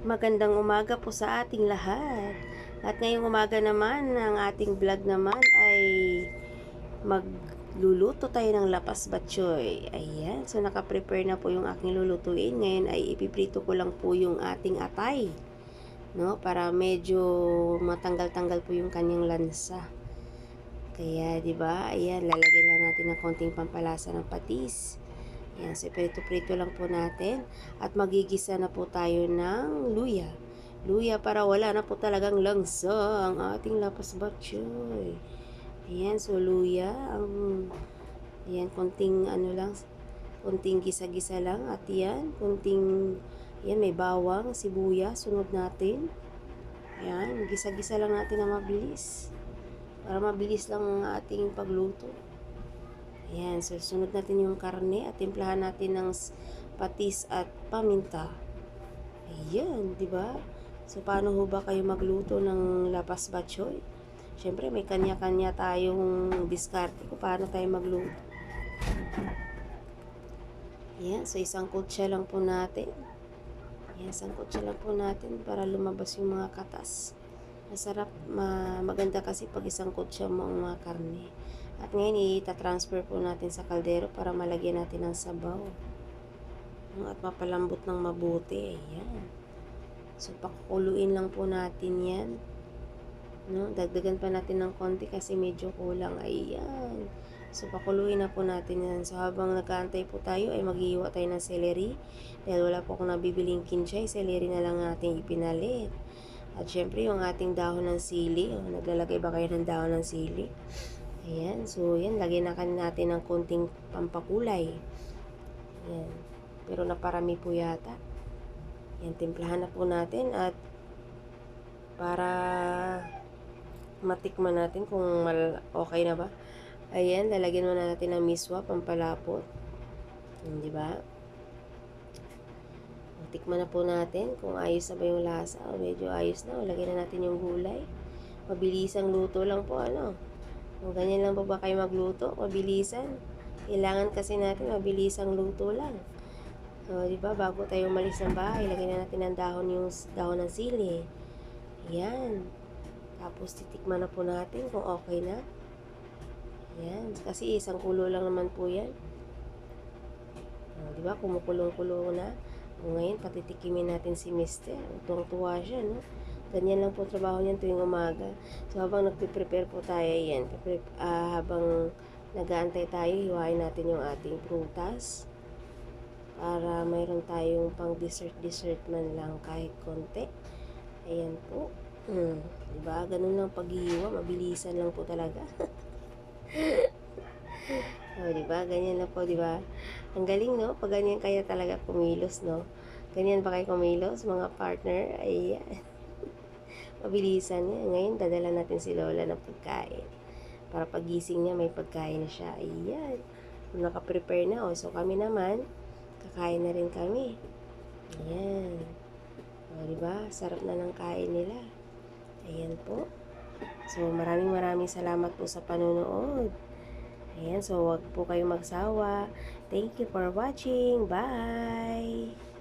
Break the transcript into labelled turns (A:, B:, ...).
A: Magandang umaga po sa ating lahat. At ngayong umaga naman, ang ating vlog naman ay magluluto tayo ng lapas batchoy. Ayan, so naka-prepare na po yung aking lulutuin. Ngayon ay ipiprito ko lang po yung ating atay, no? Para medyo matanggal-tanggal po yung kanyang lansa. Kaya, 'di ba? Ayan, lalagyan lang natin ng konting pampalasa ng patis. Ayan, so prito-prito lang po natin. At magigisa na po tayo ng luya. Luya para wala na po talagang langsa ang ating lapas batchoy. Ayan, so luya. Ayan, konting ano lang, konting gisa-gisa lang. At yan, konting, ayan, may bawang, sibuyas, sunod natin. Ayan, gisa-gisa lang natin na mabilis. Para mabilis lang ang ating pagluto. Ayan, so sunod natin yung karne at timplahan natin ng patis at paminta. Ayan, di ba? So paano ho ba kayo magluto ng lapas batchoy? Siyempre may kanya-kanya tayong diskarte kung paano tayo magluto. Ayan, so isang kutsa lang po natin. Ayan, isang kutsa lang po natin para lumabas yung mga katas. Masarap, maganda kasi pag isang kutsa mo ang mga karne. At ngayon, ita-transfer po natin sa kaldero para malagyan natin ng sabaw. At mapalambot ng mabuti. Ayan. So, pakukuluin lang po natin yan. No? Dagdagan pa natin ng konti kasi medyo kulang. Ayan. So, pakuluin na po natin yan. So, habang nag-aantay po tayo, ay maghihiwa tayo ng celery. Dahil wala po akong nabibiling kinchay, celery na lang natin ipinalit. At syempre, yung ating dahon ng sili. Naglalagay ba kayo ng dahon ng sili? Ayan. So, yan. Lagyan na natin ng konting pampakulay. Ayan. Pero naparami po yata. Ayan. Timplahan na po natin. At para matikman natin kung okay na ba. Ayan. Lalagyan mo na natin ng miswa, pampalapot. Ayan, diba? Tikman na po natin kung ayos na ba yung lasa. O medyo ayos na. O, lagyan na natin yung gulay. Mabilisang luto lang po, ano. Kung ganyan lang po ba kayo magluto, mabilisan. Kailangan kasi natin mabilisang luto lang. So, di ba, bago tayo umalis ng bahay, lagyan na natin ng yung dahon ng sili. Ayan. Tapos, titikman na po natin kung okay na. Ayan. Kasi isang kulo lang naman po yan. O, di ba, kumukulong-kulong na. Ngayon, patitikimin natin si Mister. Tuwang-tuwa siya, no? Ganyan lang po trabaho niyan tuwing umaga. So, habang nagpe-prepare po tayo, yan. Habang nag-aantay tayo, hiwain natin yung ating prutas. Para mayroon tayong pang dessert man lang kahit konti. Ayan po. Diba? Ganun lang paghihiwa. Mabilisan lang po talaga. O, diba? Ganyan lang po, diba? Ang galing, no? Pag ganyan kaya talaga kumilos, no? Ganyan ba kayo kumilos, mga partner? Ayan. Mabilisan niya. Ngayon, dadala natin si Lola ng pagkain. Para pagising niya, may pagkain na siya. Ayan. Naka-prepare na, oh. So, kami naman, kakain na rin kami. Ayan. O, diba? Sarap na ng kain nila. Ayan po. So, maraming salamat po sa panonood. Ayan, so wag po kayong magsawa. Thank you for watching. Bye!